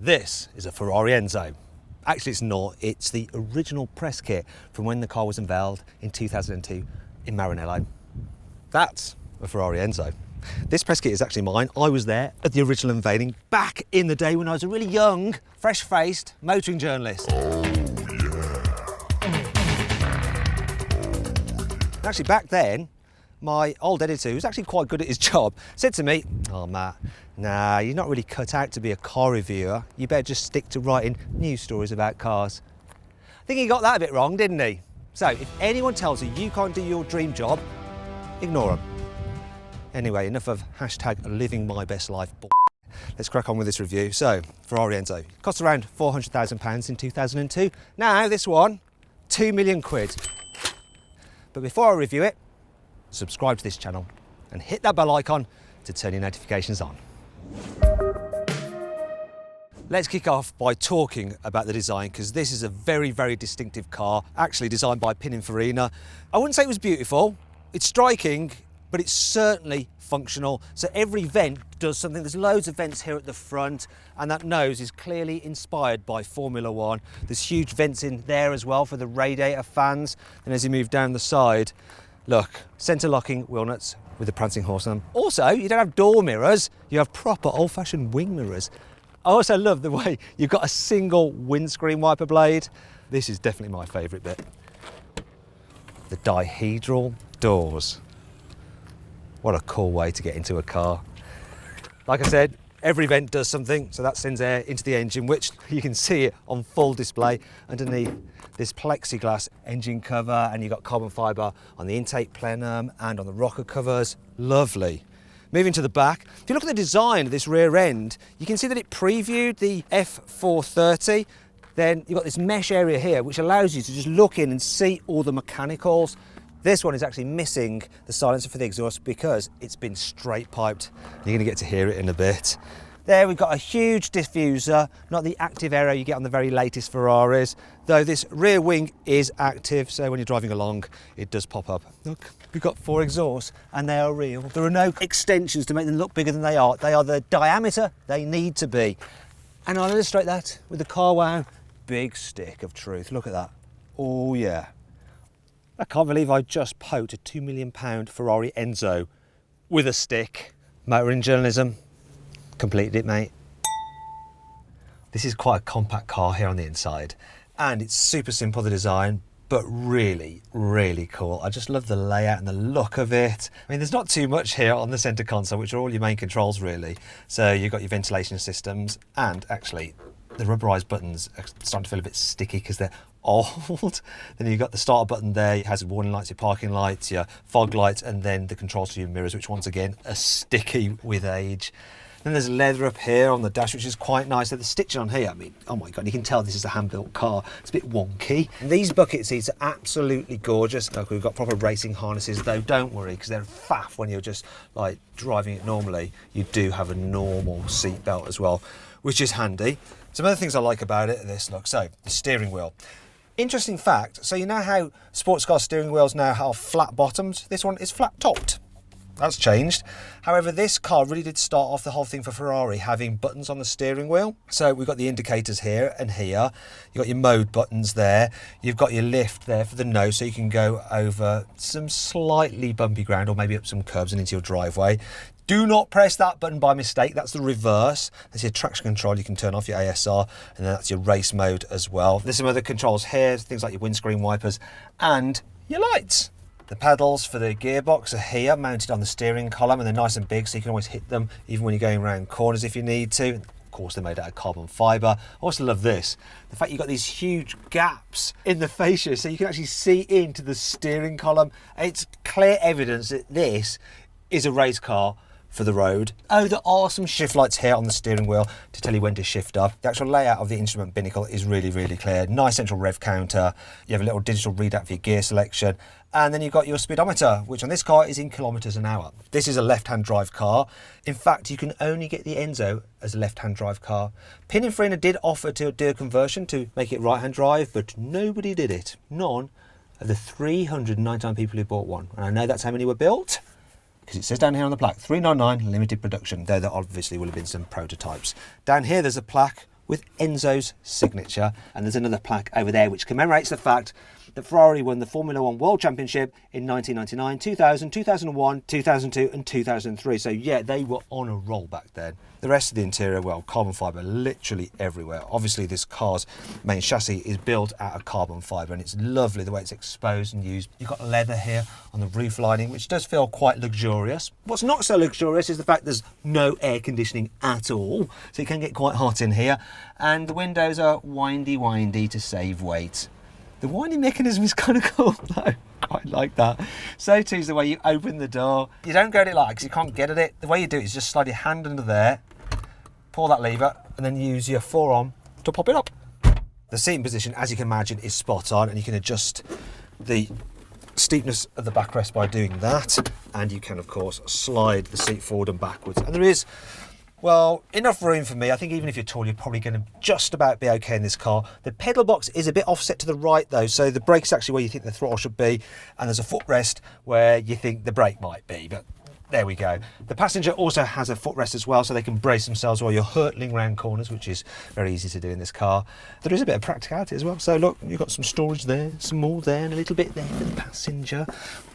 This is a Ferrari Enzo. Actually, it's not. It's the original press kit from when the car was unveiled in 2002 in Maranello. That's a Ferrari Enzo. This press kit is actually mine. I was there at the original unveiling back in the day when I was a really young, fresh-faced motoring journalist. Actually, back then, my old editor, who was actually quite good at his job, said to me, "Oh, Matt, nah, you're not really cut out to be a car reviewer. You better just stick to writing news stories about cars." I think he got that a bit wrong, didn't he? So, if anyone tells you you can't do your dream job, ignore them. Anyway, enough of hashtag living my best life. Let's crack on with this review. So, Ferrari Enzo. Cost around £400,000 in 2002. Now, this one, 2 million quid. But before I review it, subscribe to this channel and hit that bell icon to turn your notifications on. Let's kick off by talking about the design, because this is a very, very distinctive car, actually designed by Pininfarina. I wouldn't say it was beautiful. It's striking, but it's certainly functional. So every vent does something. There's loads of vents here at the front, and that nose is clearly inspired by Formula One. There's huge vents in there as well for the radiator fans. And as you move down the side, look, centre locking wheel nuts with the prancing horse on them. Also, you don't have door mirrors, you have proper old-fashioned wing mirrors. I also love the way you've got a single windscreen wiper blade. This is definitely my favourite bit. The dihedral doors. What a cool way to get into a car. Like I said, every vent does something, so that sends air into the engine, which you can see it on full display underneath this plexiglass engine cover, and you've got carbon fibre on the intake plenum and on the rocker covers. Lovely. Moving to the back, if you look at the design of this rear end, you can see that it previewed the F430. Then you've got this mesh area here, which allows you to just look in and see all the mechanicals. This one is actually missing the silencer for the exhaust because it's been straight piped. You're going to get to hear it in a bit. There we've got a huge diffuser, not the active aero you get on the very latest Ferraris, though this rear wing is active, so when you're driving along, it does pop up. Look, we've got 4 exhausts, and they are real. There are no extensions to make them look bigger than they are. They are the diameter they need to be. And I'll illustrate that with the carwow big stick of truth. Look at that. Oh yeah. I can't believe I just poked a £2 million Ferrari Enzo with a stick. Motoring journalism, completed it, mate. This is quite a compact car here on the inside, and it's super simple, the design, but really, really cool. I just love the layout and the look of it. I mean, there's not too much here on the centre console, which are all your main controls, really. So you've got your ventilation systems, and actually, the rubberised buttons are starting to feel a bit sticky because they're old. Then you've got the starter button there. It has warning lights, your parking lights, your fog lights, and then the controls for your mirrors, which once again are sticky with age. Then there's leather up here on the dash, which is quite nice. So the stitching on here, I mean, oh my God, you can tell this is a hand-built car. It's a bit wonky. And these bucket seats are absolutely gorgeous. Look, we've got proper racing harnesses, though don't worry, because they're faff when you're just like driving it normally. You do have a normal seat belt as well, which is handy. Some other things I like about it are this, look, so the steering wheel. Interesting fact, so you know how sports car steering wheels now have flat bottoms? This one is flat topped. That's changed. However, this car really did start off the whole thing for Ferrari having buttons on the steering wheel. So we've got the indicators here and here. You've got your mode buttons there. You've got your lift there for the nose, so you can go over some slightly bumpy ground or maybe up some curbs and into your driveway. Do not press that button by mistake. That's the reverse. That's your traction control. You can turn off your ASR, and then that's your race mode as well. There's some other controls here, things like your windscreen wipers and your lights. The pedals for the gearbox are here, mounted on the steering column, and they're nice and big, so you can always hit them even when you're going around corners if you need to. Of course, they're made out of carbon fibre. I also love this, the fact you've got these huge gaps in the fascia, so you can actually see into the steering column. It's clear evidence that this is a race car for the road. Oh, there are some shift lights here on the steering wheel to tell you when to shift up. The actual layout of the instrument binnacle is really, really clear. Nice central rev counter. You have a little digital readout for your gear selection. And then you've got your speedometer, which on this car is in kilometres an hour. This is a left-hand drive car. In fact, you can only get the Enzo as a left-hand drive car. Pininfarina did offer to do a conversion to make it right-hand drive, but nobody did it. None of the 399 people who bought one. And I know that's how many were built, because it says down here on the plaque, 399 limited production, though there obviously will have been some prototypes. Down here there's a plaque with Enzo's signature. And there's another plaque over there which commemorates the fact that Ferrari won the Formula One World Championship in 1999, 2000, 2001, 2002 and 2003. So yeah, they were on a roll back then. The rest of the interior, well, carbon fibre literally everywhere. Obviously this car's main chassis is built out of carbon fibre and it's lovely the way it's exposed and used. You've got leather here on the roof lining, which does feel quite luxurious. What's not so luxurious is the fact there's no air conditioning at all, so it can get quite hot in here. And the windows are windy to save weight. The winding mechanism is kind of cool though. Quite like that. So too is the way you open the door. You don't go at it like because you can't get at it. The way you do it is just slide your hand under there, pull that lever, and then use your forearm to pop it up. The seating position, as you can imagine, is spot on, and you can adjust the steepness of the backrest by doing that. And you can, of course, slide the seat forward and backwards. And there is, well, enough room for me. I think even if you're tall, you're probably going to just about be okay in this car. The pedal box is a bit offset to the right though, so the brake's actually where you think the throttle should be, and there's a footrest where you think the brake might be, but there we go. The passenger also has a footrest as well, so they can brace themselves while you're hurtling around corners, which is very easy to do in this car. There is a bit of practicality as well, so look, you've got some storage there, some more there, and a little bit there for the passenger.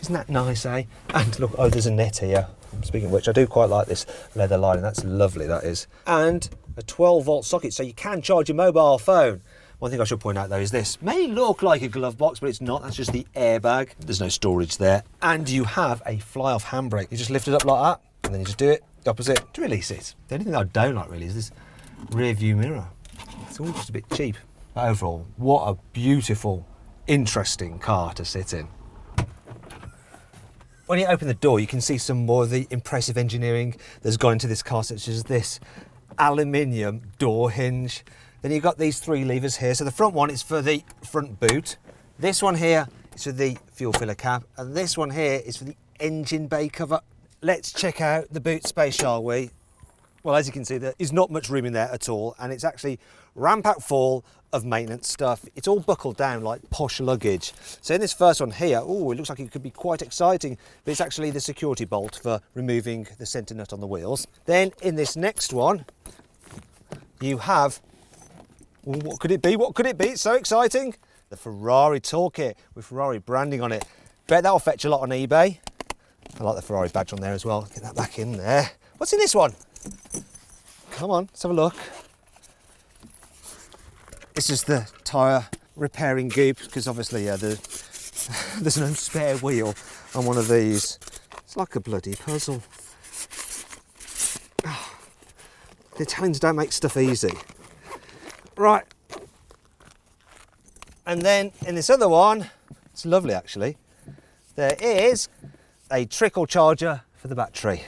Isn't that nice, eh? And look, oh, there's a net here. Speaking of which, I do quite like this leather lining. That's lovely, that is. And a 12-volt socket, so you can charge your mobile phone. One thing I should point out though is this may look like a glove box, but it's not. That's just the airbag. There's no storage there. And you have a fly-off handbrake. You just lift it up like that, and then you just do it the opposite to release it. The only thing that I don't like really is this rear view mirror. It's all just a bit cheap. But overall, what a beautiful, interesting car to sit in. When you open the door, you can see some more of the impressive engineering that's gone into this car, such as this aluminium door hinge. Then you've got these three levers here. So the front one is for the front boot. This one here is for the fuel filler cap. And this one here is for the engine bay cover. Let's check out the boot space, shall we? Well, as you can see, there is not much room in there at all. And it's actually ram-packed full of maintenance stuff. It's all buckled down like posh luggage. So in this first one here, oh, it looks like it could be quite exciting, but it's actually the security bolt for removing the centre nut on the wheels. Then in this next one, you have, well, what could it be? What could it be? It's so exciting. The Ferrari toolkit with Ferrari branding on it. Bet that'll fetch a lot on eBay. I like the Ferrari badge on there as well. Get that back in there. What's in this one? Come on, let's have a look. This is the tyre repairing goop, because obviously, yeah, there's no spare wheel on one of these. It's like a bloody puzzle. Oh, the Italians don't make stuff easy. Right. And then in this other one, it's lovely actually, there is a trickle charger for the battery.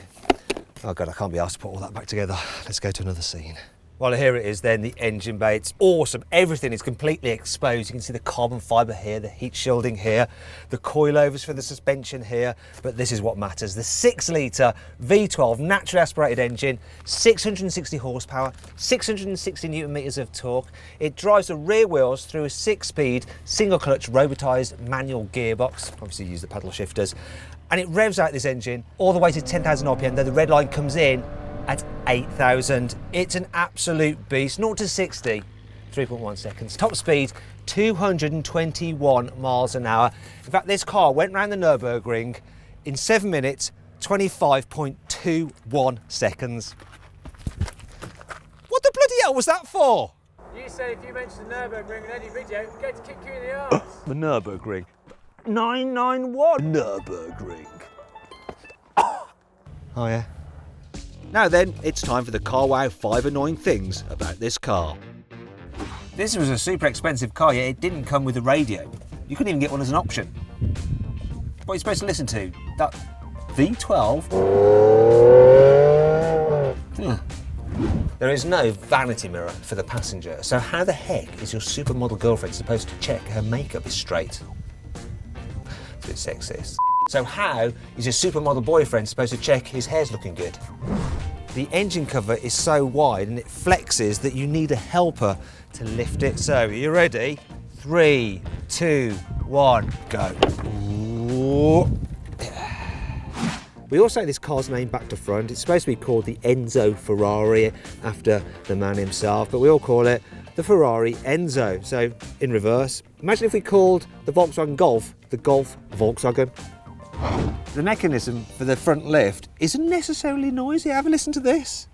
Oh God, I can't be asked to put all that back together. Let's go to another scene. Well, here it is then, the engine bay. It's awesome. Everything is completely exposed. You can see the carbon fibre here, the heat shielding here, the coilovers for the suspension here. But this is what matters. The 6-litre V12 naturally aspirated engine, 660 horsepower, 660 newton meters of torque. It drives the rear wheels through a 6-speed, single-clutch, robotised manual gearbox. Obviously, you use the paddle shifters. And it revs out this engine all the way to 10,000 RPM, though the red line comes in at 8,000. It's an absolute beast. 0 to 60, 3.1 seconds. Top speed, 221 miles an hour. In fact, this car went round the Nürburgring in 7 minutes, 25.21 seconds. What the bloody hell was that for? You say if you mention the Nürburgring in any video, I'm going to kick you in the arse. The Nürburgring. 991 Nürburgring. Oh yeah. Now then, it's time for the carwow 5 annoying things about this car. This was a super expensive car, yet it didn't come with a radio. You couldn't even get one as an option. What are you supposed to listen to? That V12? There is no vanity mirror for the passenger, so how the heck is your supermodel girlfriend supposed to check her makeup is straight? It's a bit sexist. So how is your supermodel boyfriend supposed to check his hair's looking good? The engine cover is so wide and it flexes that you need a helper to lift it. So, are you ready? 3, 2, 1, go. Ooh. We also take this car's name back to front. It's supposed to be called the Enzo Ferrari after the man himself, but we all call it the Ferrari Enzo. So in reverse, imagine if we called the Volkswagen Golf the Golf Volkswagen. The mechanism for the front lift isn't necessarily noisy. Have a listen to this.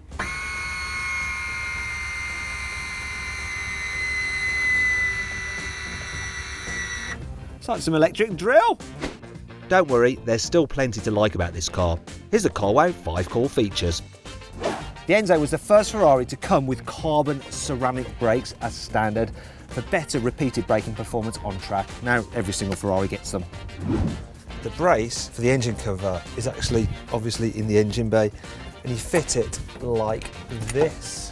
It's like some electric drill. Don't worry, there's still plenty to like about this car. Here's the carwow 5 core features. The Enzo was the first Ferrari to come with carbon ceramic brakes as standard for better repeated braking performance on track. Now every single Ferrari gets them. The brace for the engine cover is actually obviously in the engine bay, and you fit it like this.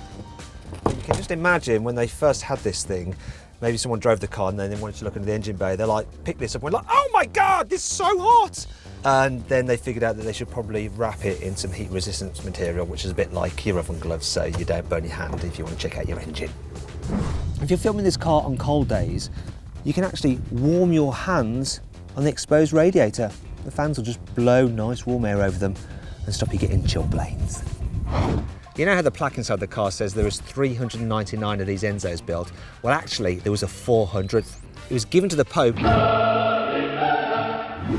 You can just imagine when they first had this thing, maybe someone drove the car and then they wanted to look into the engine bay. They're like, pick this up and went like, oh my God, this is so hot. And then they figured out that they should probably wrap it in some heat resistance material, which is a bit like your oven gloves, so you don't burn your hand if you want to check out your engine. If you're filming this car on cold days, you can actually warm your hands on the exposed radiator. The fans will just blow nice warm air over them and stop you getting chilblains. You know how the plaque inside the car says there was 399 of these Enzos built? Well, actually, there was a 400th. It was given to the Pope,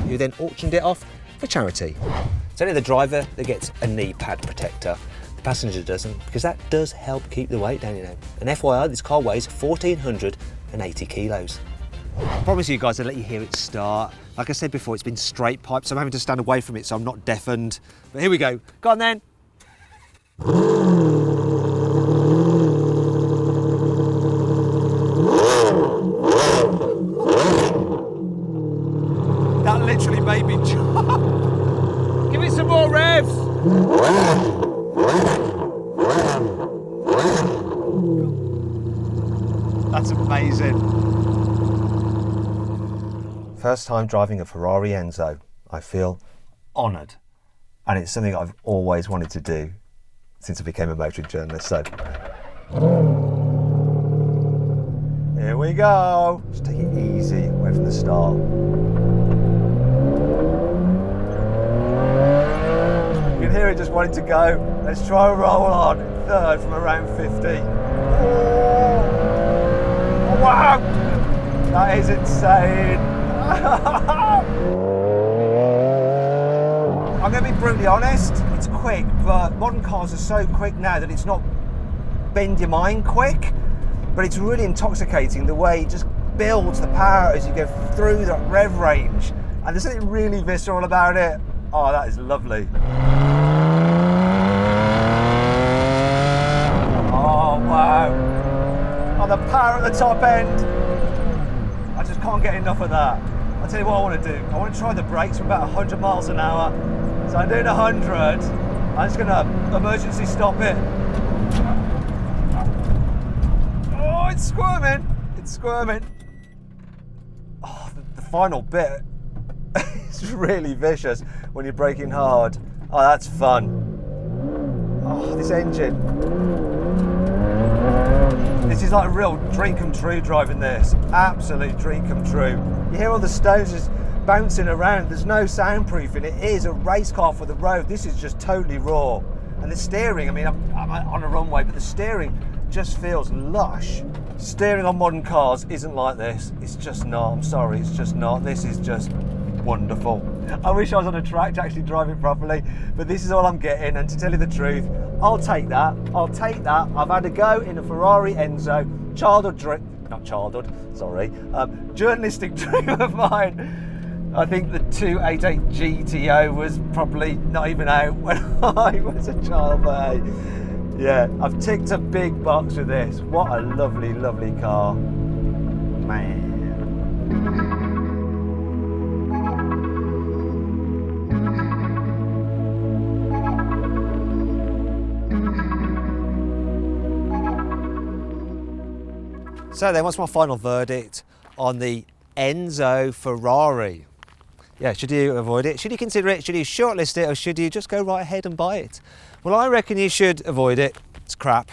who then auctioned it off for charity. It's only the driver that gets a knee pad protector. The passenger doesn't, because that does help keep the weight down, you know. And FYI, this car weighs 1,480 kilos. I promise you guys I'll let you hear it start. Like I said before, it's been straight pipe, so I'm having to stand away from it so I'm not deafened. But here we go. Go on then. That literally made me jump. Give it some more revs. That's amazing. First time driving a Ferrari Enzo. I feel honoured, and it's something I've always wanted to do since I became a motoring journalist, so here we go. Just take it easy, away from the start. You can hear it just wanting to go. Let's try a roll on in third from around 50. Oh, wow, that is insane. I'm going to be brutally honest, it's quick, but modern cars are so quick now that it's not bend your mind quick, but it's really intoxicating the way it just builds the power as you go through that rev range, and there's something really visceral about it. Oh, that is lovely. Oh, wow. Oh, the power at the top end. I just can't get enough of that. I'll tell you what I want to do. I want to try the brakes from about 100 miles an hour. So I'm doing 100. I'm just going to emergency stop it. Oh, it's squirming. It's squirming. Oh, the final bit is really vicious when you're braking hard. Oh, that's fun. Oh, this engine. This is like a real dream come true driving this. Absolute dream come true. You hear all the stones just bouncing around. There's no soundproofing. It is a race car for the road. This is just totally raw. And the steering, I mean, I'm on a runway, but the steering just feels lush. Steering on modern cars isn't like this. It's just not. I'm sorry, it's just not. This is just wonderful. I wish I was on a track to actually drive it properly, but this is all I'm getting, and to tell you the truth, I'll take that. I'll take that. I've had a go in a Ferrari Enzo, journalistic dream of mine. I think the 288 GTO was probably not even out when I was a child, but hey, yeah, I've ticked a big box with this. What a lovely, lovely car. Man. So then, what's my final verdict on the Enzo Ferrari? Yeah, should you avoid it? Should you consider it? Should you shortlist it? Or should you just go right ahead and buy it? Well, I reckon you should avoid it. It's crap.